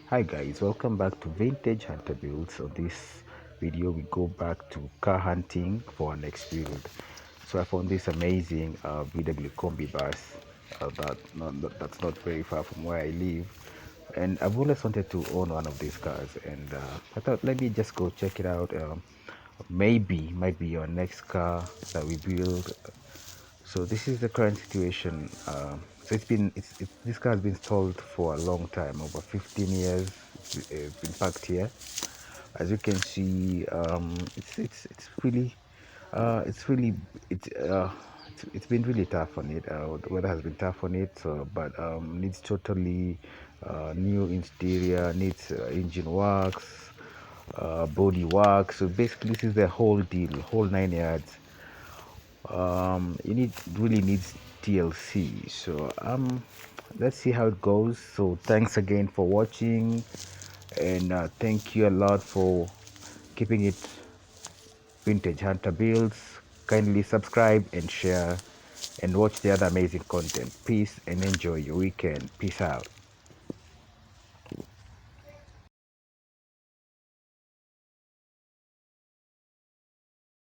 Hi guys, welcome back to Vintage Hunter Builds. So this video we go back to car hunting for our next build. So I found this amazing VW Kombi bus that's not very far from where I live, and I've always wanted to own one of these cars, and I thought let me just go check it out. Maybe might be your next car that we build. So this is the current situation. So this car has been stalled for a long time, over 15 years. It's been parked here. As you can see, it's really it's really it's been really tough on it. The weather has been tough on it. So, but needs totally new interior, needs engine works, body work. So basically, this is the whole deal, whole 9 yards. You need really needs TLC. So let's see how it goes. So thanks again for watching, and thank you a lot for keeping it Vintage Hunter Builds. Kindly subscribe and share and watch the other amazing content. Peace and enjoy your weekend. Peace out.